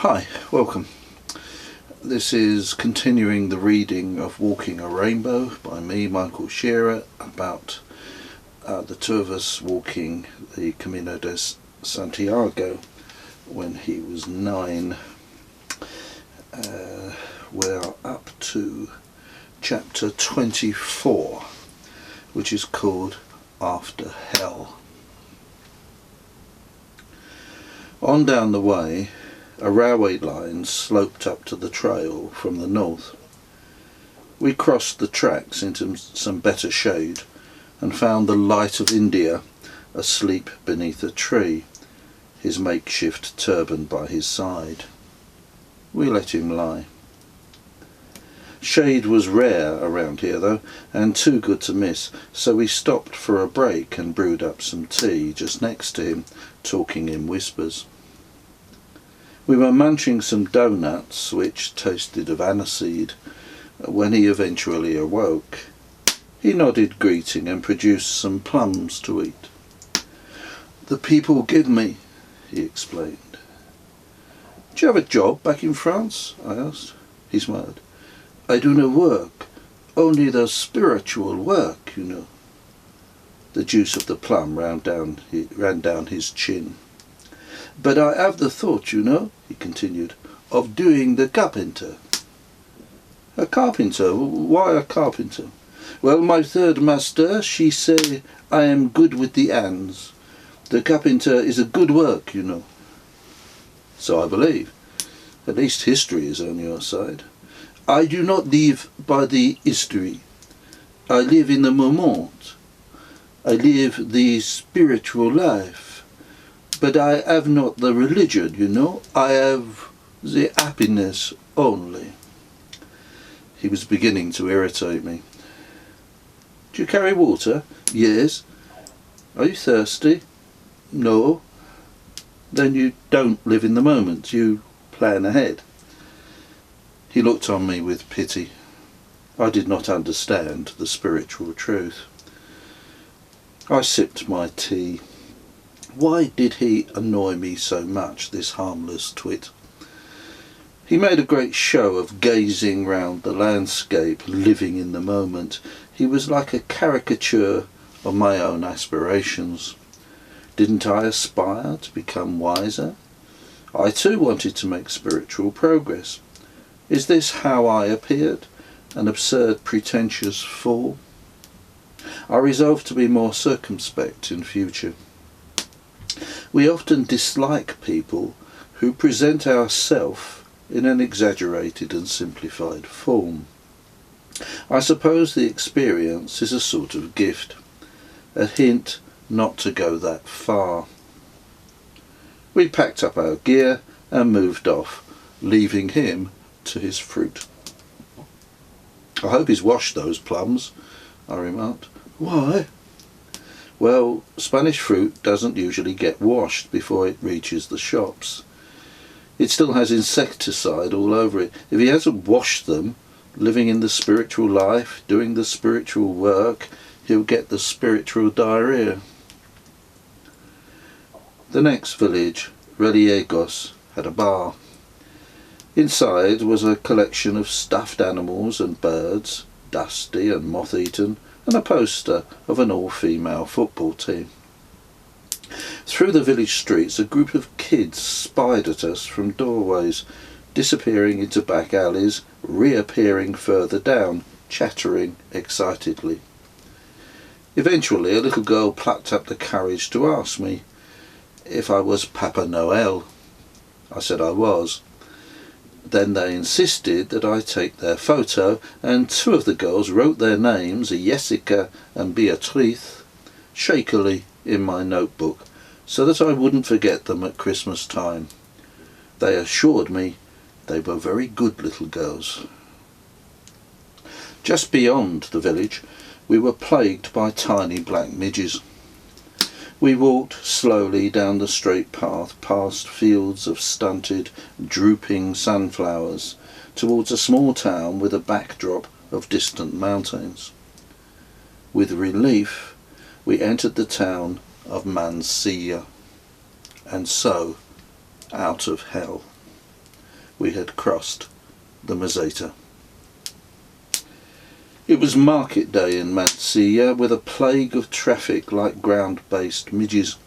Hi, welcome. This is continuing the reading of Walking a Rainbow by me, Michael Shearer, about the two of us walking the Camino de Santiago when he was 9. We're up to chapter 24, which is called After Hell. On down the way, a railway line sloped up to the trail from the north. We crossed the tracks into some better shade and found the Light of India asleep beneath a tree, his makeshift turban by his side. We let him lie. Shade was rare around here though, and too good to miss, so we stopped for a break and brewed up some tea just next to him, talking in whispers. We were munching some doughnuts which tasted of aniseed when he eventually awoke. He nodded greeting and produced some plums to eat. "The people give me," he explained. "Do you have a job back in France?" I asked. He smiled. "I do no work, only the spiritual work, you know." The juice of the plum ran down his chin. "But I have the thought, you know," he continued, "of doing the carpenter." "A carpenter? Why a carpenter?" "Well, my third master, she say I am good with the hands. The carpenter is a good work, you know." "So I believe. At least history is on your side." "I do not live by the history. I live in the moment. I live the spiritual life. But I have not the religion, you know. I have the happiness only." He was beginning to irritate me. "Do you carry water?" "Yes." "Are you thirsty?" "No." "Then you don't live in the moment. You plan ahead." He looked on me with pity. I did not understand the spiritual truth. I sipped my tea. Why did he annoy me so much, this harmless twit? He made a great show of gazing round the landscape, living in the moment. He was like a caricature of my own aspirations. Didn't I aspire to become wiser? I too wanted to make spiritual progress. Is this how I appeared? An absurd, pretentious fool? I resolved to be more circumspect in future. We often dislike people who present ourself in an exaggerated and simplified form. I suppose the experience is a sort of gift, a hint not to go that far. We packed up our gear and moved off, leaving him to his fruit. "I hope he's washed those plums," I remarked. "Why?" "Well, Spanish fruit doesn't usually get washed before it reaches the shops. It still has insecticide all over it. If he hasn't washed them, living in the spiritual life, doing the spiritual work, he'll get the spiritual diarrhea." The next village, Reliegos, had a bar. Inside was a collection of stuffed animals and birds, dusty and moth-eaten, and a poster of an all-female football team. Through the village streets a group of kids spied at us from doorways, disappearing into back alleys, reappearing further down, chattering excitedly. Eventually a little girl plucked up the courage to ask me if I was Papa Noel. I said I was. Then they insisted that I take their photo, and two of the girls wrote their names, Jessica and Beatrice, shakily in my notebook, so that I wouldn't forget them at Christmas time. They assured me they were very good little girls. Just beyond the village we were plagued by tiny black midges. We walked slowly down the straight path past fields of stunted, drooping sunflowers towards a small town with a backdrop of distant mountains. With relief, we entered the town of Mansilla, and so out of hell. we had crossed the Meseta. It was market day in Mansilla, with a plague of traffic like ground-based midges.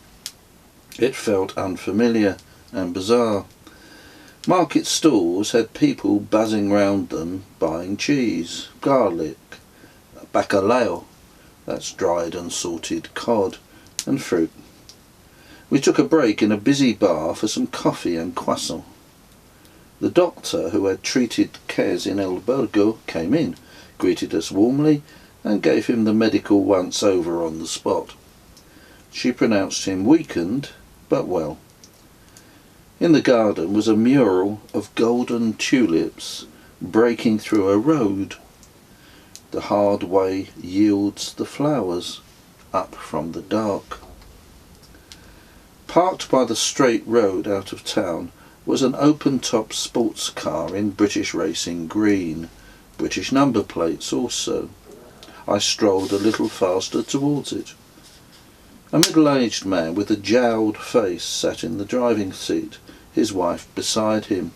It felt unfamiliar and bizarre. Market stalls had people buzzing round them buying cheese, garlic, bacalao, that's dried and salted cod, and fruit. We took a break in a busy bar for some coffee and croissant. The doctor who had treated Kez in El Burgo came in, greeted us warmly, and gave him the medical once-over on the spot. She pronounced him weakened, but well. In the garden was a mural of golden tulips breaking through a road. The hard way yields the flowers up from the dark. Parked by the straight road out of town was an open-top sports car in British racing green, British number plates also. I strolled a little faster towards it. A middle-aged man with a jowled face sat in the driving seat, his wife beside him.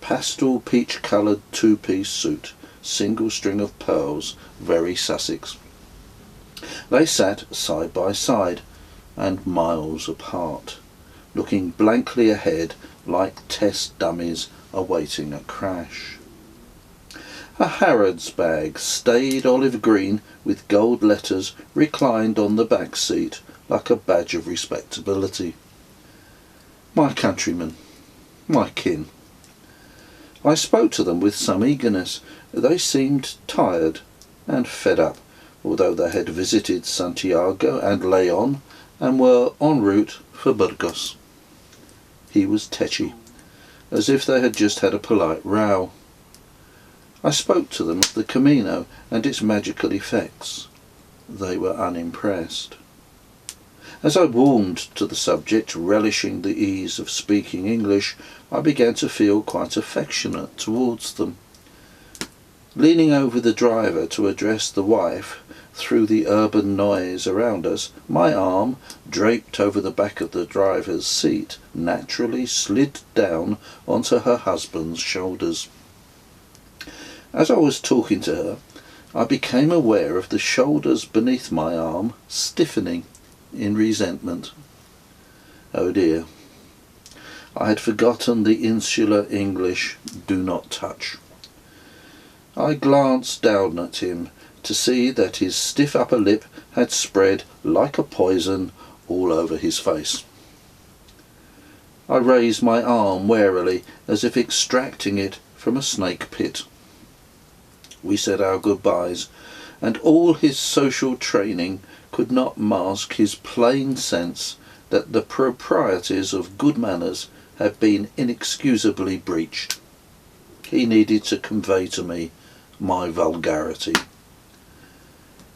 Pastel peach-coloured two-piece suit, single string of pearls, very Sussex. They sat side by side and miles apart, looking blankly ahead like test dummies awaiting a crash. A Harrods bag, staid olive green with gold letters, reclined on the back seat like a badge of respectability. My countrymen, my kin. I spoke to them with some eagerness. They seemed tired and fed up, although they had visited Santiago and Leon and were en route for Burgos. He was tetchy, as if they had just had a polite row. I spoke to them of the Camino and its magical effects. They were unimpressed. As I warmed to the subject, relishing the ease of speaking English, I began to feel quite affectionate towards them. Leaning over the driver to address the wife through the urban noise around us, my arm, draped over the back of the driver's seat, naturally slid down onto her husband's shoulders. As I was talking to her, I became aware of the shoulders beneath my arm stiffening in resentment. Oh dear. I had forgotten the insular English "do not touch." I glanced down at him to see that his stiff upper lip had spread like a poison all over his face. I raised my arm warily, as if extracting it from a snake pit. We said our goodbyes, and all his social training could not mask his plain sense that the proprieties of good manners had been inexcusably breached. He needed to convey to me my vulgarity.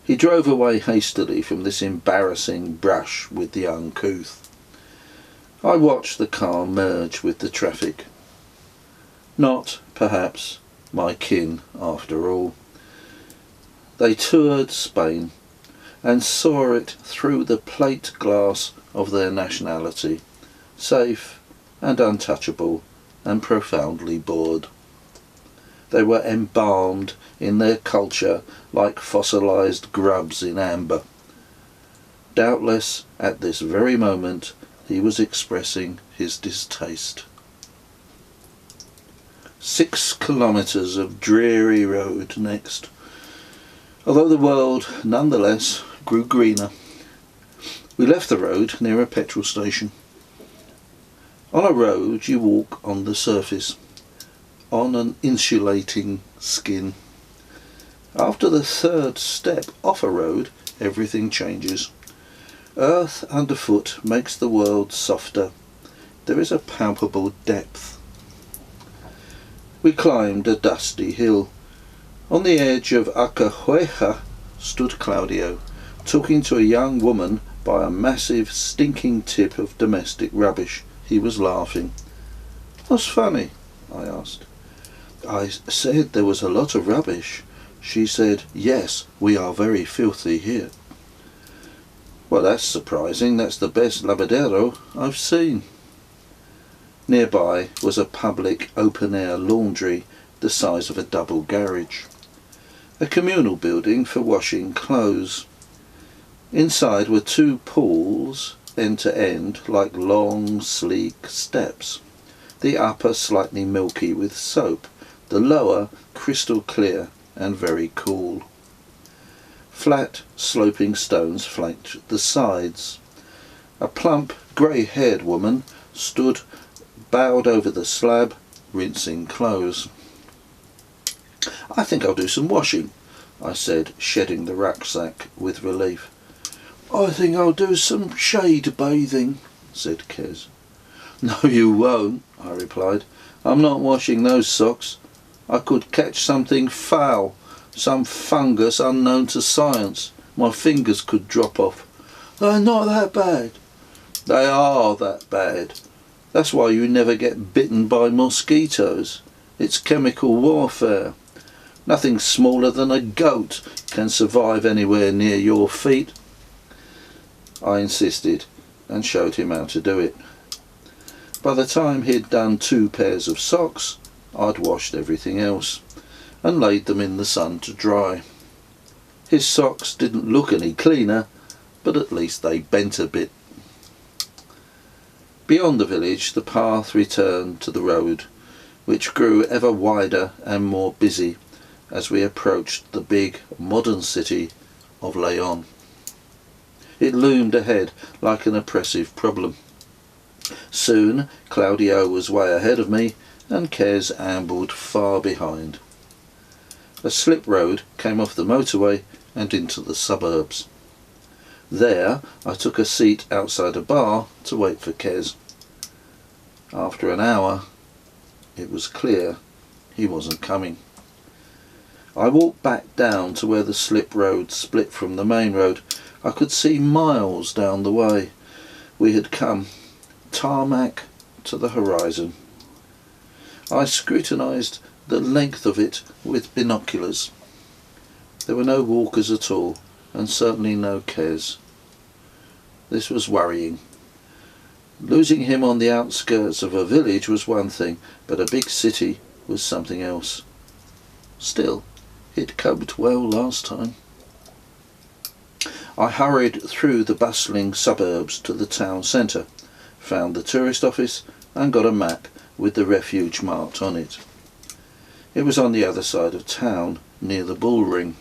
He drove away hastily from this embarrassing brush with the uncouth. I watched the car merge with the traffic. Not, perhaps, my kin after all. They toured Spain and saw it through the plate glass of their nationality, safe and untouchable and profoundly bored. They were embalmed in their culture like fossilized grubs in amber. Doubtless, at this very moment, he was expressing his distaste. 6 kilometres of dreary road next, although the world nonetheless grew greener. We left the road near a petrol station. On a road you walk on the surface, on an insulating skin. After the 3rd step off a road, everything changes. Earth underfoot makes the world softer. There is a palpable depth. We climbed a dusty hill. On the edge of Acahueja stood Claudio, talking to a young woman by a massive stinking tip of domestic rubbish. He was laughing. "What's funny?" I asked. "I said there was a lot of rubbish." She said, "Yes, we are very filthy here." "Well, that's surprising. That's the best lavadero I've seen." Nearby was a public open-air laundry the size of a double garage. A communal building for washing clothes. Inside were two pools, end to end, like long, sleek steps. The upper slightly milky with soap, the lower crystal clear and very cool. Flat, sloping stones flanked the sides. A plump, grey-haired woman stood bowed over the slab, rinsing clothes. "I think I'll do some washing," I said, shedding the rucksack with relief. "I think I'll do some shade bathing," said Kez. "No, you won't," I replied. "I'm not washing those socks. I could catch something foul, some fungus unknown to science. My fingers could drop off." "They're not that bad." "They are that bad. That's why you never get bitten by mosquitoes. It's chemical warfare. Nothing smaller than a goat can survive anywhere near your feet." I insisted and showed him how to do it. By the time he'd done 2 pairs of socks, I'd washed everything else and laid them in the sun to dry. His socks didn't look any cleaner, but at least they bent a bit. Beyond the village, the path returned to the road, which grew ever wider and more busy as we approached the big modern city of Leon. It loomed ahead like an oppressive problem. Soon Claudio was way ahead of me and Kez ambled far behind. A slip road came off the motorway and into the suburbs. There I took a seat outside a bar to wait for Kez. After an hour, it was clear he wasn't coming. I walked back down to where the slip road split from the main road. I could see miles down the way we had come, tarmac to the horizon. I scrutinised the length of it with binoculars. There were no walkers at all, and certainly no Kez. This was worrying. Losing him on the outskirts of a village was one thing, but a big city was something else. Still, it coped well last time. I hurried through the bustling suburbs to the town centre, found the tourist office and got a map with the refuge marked on it. It was on the other side of town, near the bull ring.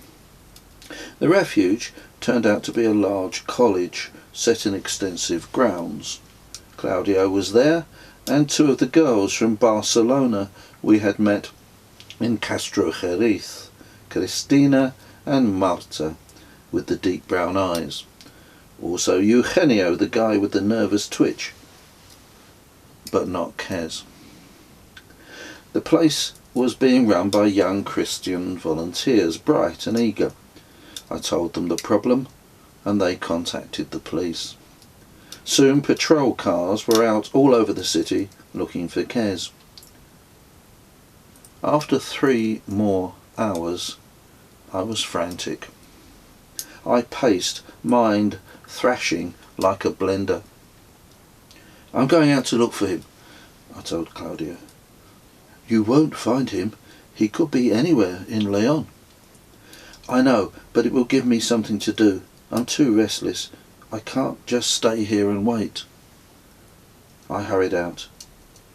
The refuge turned out to be a large college set in extensive grounds. Claudio was there, and 2 of the girls from Barcelona we had met in Castro Jerez, Cristina and Marta, with the deep brown eyes. Also Eugenio, the guy with the nervous twitch. But not Kez. The place was being run by young Christian volunteers, bright and eager. I told them the problem, and they contacted the police. Soon patrol cars were out all over the city looking for Kez. After 3 more hours, I was frantic. I paced, mind thrashing like a blender. "I'm going out to look for him," I told Claudio. "You won't find him. He could be anywhere in Leon." "I know, but it will give me something to do. I'm too restless. I can't just stay here and wait." I hurried out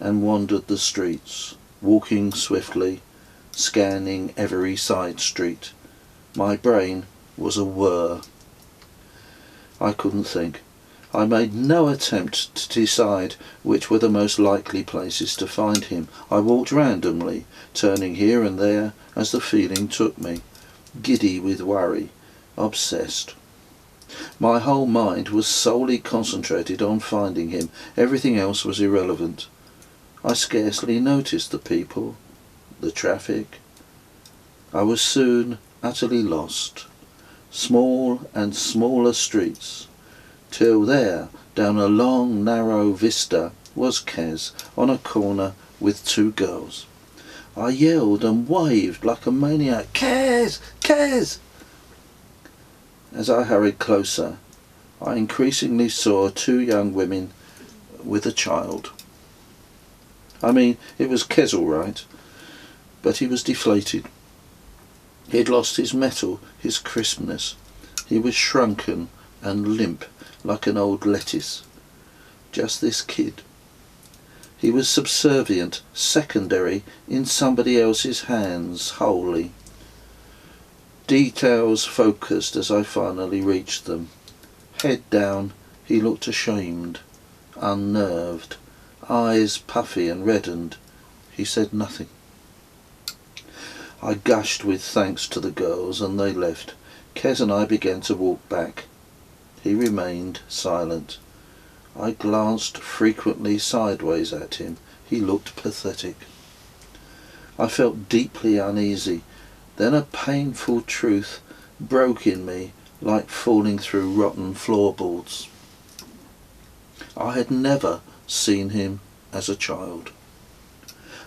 and wandered the streets, walking swiftly, scanning every side street. My brain was a whir. I couldn't think. I made no attempt to decide which were the most likely places to find him. I walked randomly, turning here and there as the feeling took me, giddy with worry, obsessed. My whole mind was solely concentrated on finding him. Everything else was irrelevant. I scarcely noticed the people, the traffic. I was soon utterly lost. Small and smaller streets, till there, down a long narrow vista, was Kez on a corner with 2 girls. I yelled and waved like a maniac, "Kez! Kez!" As I hurried closer, I increasingly saw 2 young women with a child. I mean, it was Kez all right, but he was deflated. He'd lost his mettle, his crispness. He was shrunken and limp like an old lettuce. Just this kid. He was subservient, secondary, in somebody else's hands, wholly. Details focused as I finally reached them. Head down, he looked ashamed, unnerved, eyes puffy and reddened. He said nothing. I gushed with thanks to the girls and they left. Kez and I began to walk back. He remained silent. I glanced frequently sideways at him. He looked pathetic. I felt deeply uneasy. Then a painful truth broke in me like falling through rotten floorboards. I had never seen him as a child.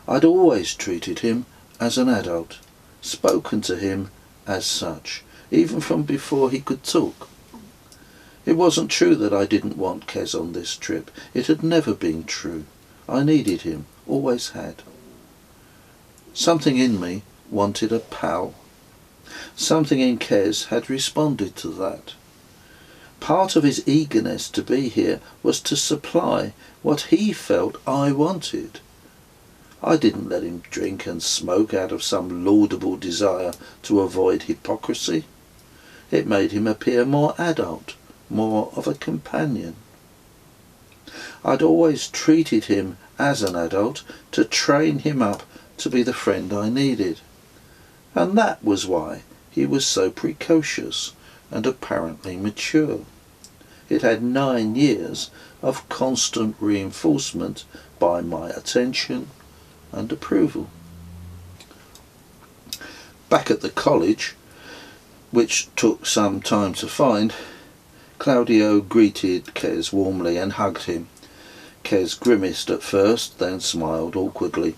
I'd always treated him as an adult, spoken to him as such, even from before he could talk. It wasn't true that I didn't want Kez on this trip. It had never been true. I needed him, always had. Something in me wanted a pal. Something in Kez had responded to that. Part of his eagerness to be here was to supply what he felt I wanted. I didn't let him drink and smoke out of some laudable desire to avoid hypocrisy. It made him appear more adult, more of a companion. I'd always treated him as an adult to train him up to be the friend I needed. And that was why he was so precocious and apparently mature. It had 9 years of constant reinforcement by my attention and approval. Back at the college, which took some time to find, Claudio greeted Kez warmly and hugged him. Kez grimaced at first, then smiled awkwardly.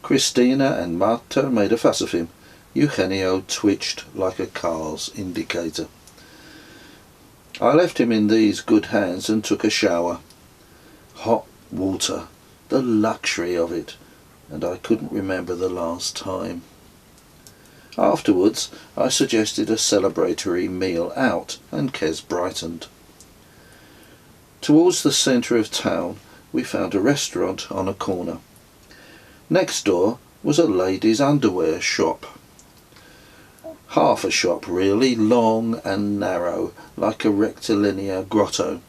Christina and Marta made a fuss of him. Eugenio twitched like a car's indicator. I left him in these good hands and took a shower. Hot water, the luxury of it, and I couldn't remember the last time. Afterwards, I suggested a celebratory meal out, and Kez brightened. Towards the centre of town, we found a restaurant on a corner. Next door was a ladies' underwear shop. Half a shop really, long and narrow, like a rectilinear grotto.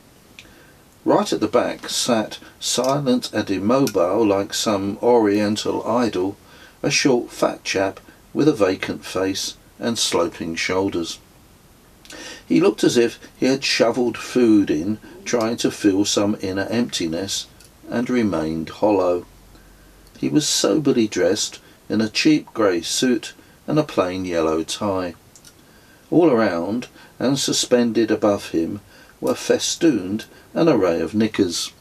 Right at the back sat, silent and immobile like some oriental idol, a short fat chap with a vacant face and sloping shoulders. He looked as if he had shovelled food in, trying to fill some inner emptiness, and remained hollow. He was soberly dressed in a cheap grey suit and a plain yellow tie. All around, and suspended above him, were festooned an array of knickers,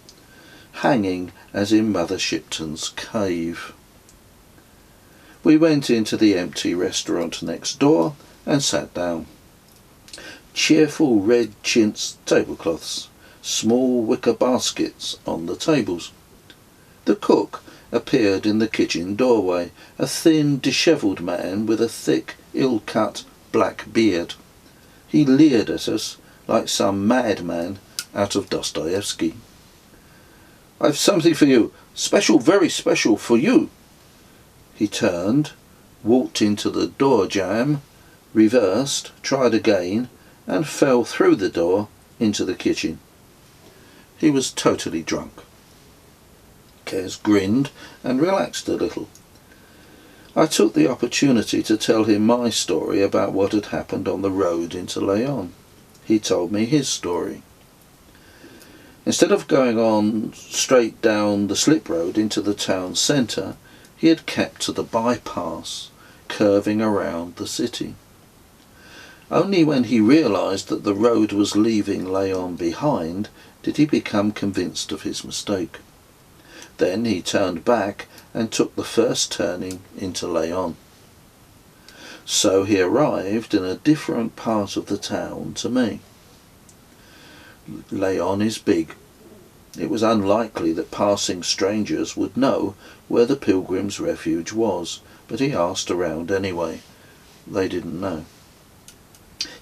hanging as in Mother Shipton's cave. We went into the empty restaurant next door and sat down. Cheerful red chintz tablecloths, small wicker baskets on the tables. The cook appeared in the kitchen doorway, a thin, dishevelled man with a thick, ill-cut black beard. He leered at us like some madman out of Dostoevsky. "I've something for you, special, very special for you." He turned, walked into the door jamb, reversed, tried again, and fell through the door into the kitchen. He was totally drunk. Kez grinned and relaxed a little. I took the opportunity to tell him my story about what had happened on the road into Leon. He told me his story. Instead of going on straight down the slip road into the town centre, he had kept to the bypass, curving around the city. Only when he realised that the road was leaving Leon behind did he become convinced of his mistake. Then he turned back and took the first turning into Leon. So he arrived in a different part of the town to me. Leon is big. It was unlikely that passing strangers would know where the Pilgrims' Refuge was, but he asked around anyway. They didn't know.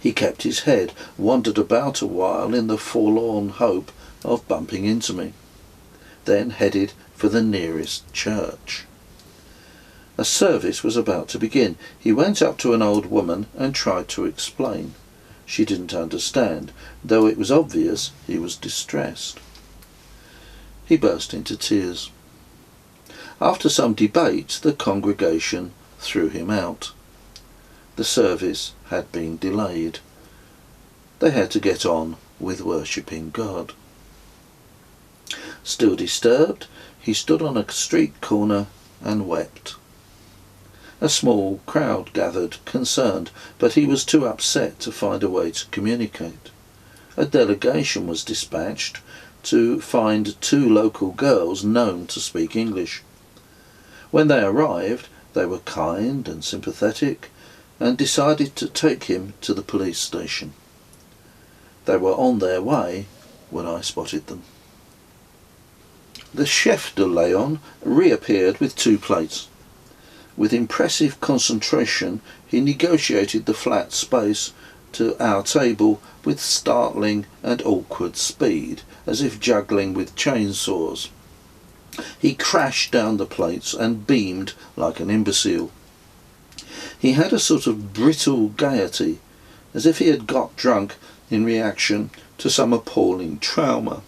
He kept his head, wandered about a while in the forlorn hope of bumping into me, then headed for the nearest church. A service was about to begin. He went up to an old woman and tried to explain. She didn't understand, though it was obvious he was distressed. He burst into tears. After some debate, the congregation threw him out. The service had been delayed. They had to get on with worshipping God. Still disturbed, he stood on a street corner and wept. A small crowd gathered, concerned, but he was too upset to find a way to communicate. A delegation was dispatched to find 2 local girls known to speak English. When they arrived, they were kind and sympathetic and decided to take him to the police station. They were on their way when I spotted them. The chef de Leon reappeared with 2 plates. With impressive concentration, he negotiated the flat space to our table with startling and awkward speed, as if juggling with chainsaws. He crashed down the plates and beamed like an imbecile. He had a sort of brittle gaiety, as if he had got drunk in reaction to some appalling trauma,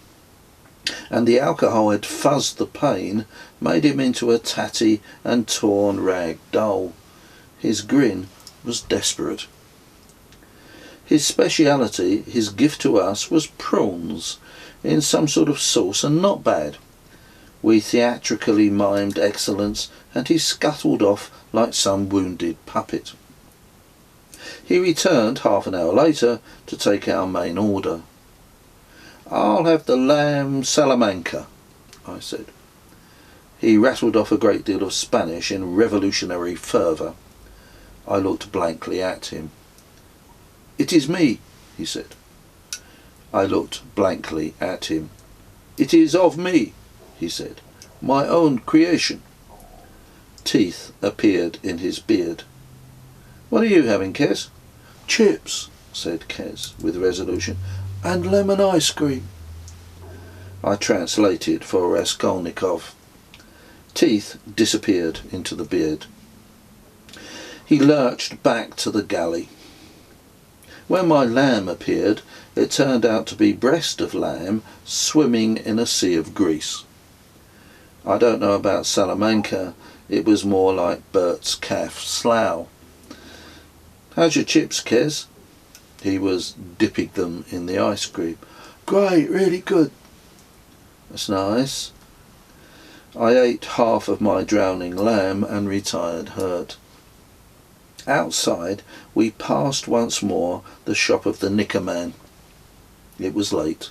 and the alcohol had fuzzed the pain, made him into a tatty and torn rag doll. His grin was desperate. His speciality, his gift to us, was prawns, in some sort of sauce, and not bad. We theatrically mimed excellence, and he scuttled off like some wounded puppet. He returned half an hour later to take our main order. "I'll have the lamb Salamanca," I said. He rattled off a great deal of Spanish in revolutionary fervour. I looked blankly at him. "It is me," he said. I looked blankly at him. "It is of me," he said. "My own creation." Teeth appeared in his beard. "What are you having, Kes?" "Chips," said Kes with resolution, "and lemon ice cream." I translated for Raskolnikov. Teeth disappeared into the beard. He lurched back to the galley. When my lamb appeared, it turned out to be breast of lamb swimming in a sea of grease. I don't know about Salamanca, it was more like Bert's calf slough. "How's your chips, Kes?" He was dipping them in the ice cream. "Great, really good." "That's nice." I ate half of my drowning lamb and retired hurt. Outside, we passed once more the shop of the Knicker Man. It was late.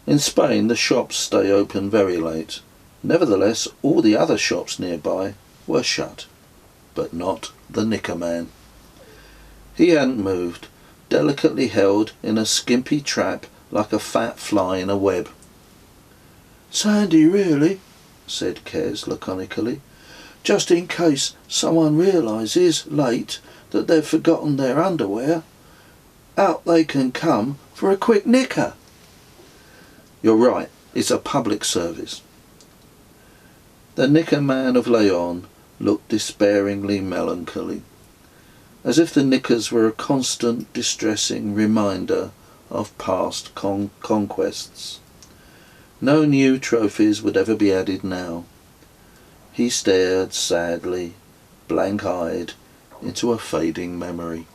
In Spain, the shops stay open very late. Nevertheless, all the other shops nearby were shut, but not the Knicker Man. He hadn't moved, delicately held in a skimpy trap like a fat fly in a web. "Sandy, really," said Kes laconically. "Just in case someone realises, late, that they've forgotten their underwear. Out they can come for a quick knicker." "You're right, it's a public service." The Knicker Man of Leon looked despairingly melancholy, as if the knickers were a constant, distressing reminder of past conquests. No new trophies would ever be added now. He stared sadly, blank-eyed, into a fading memory.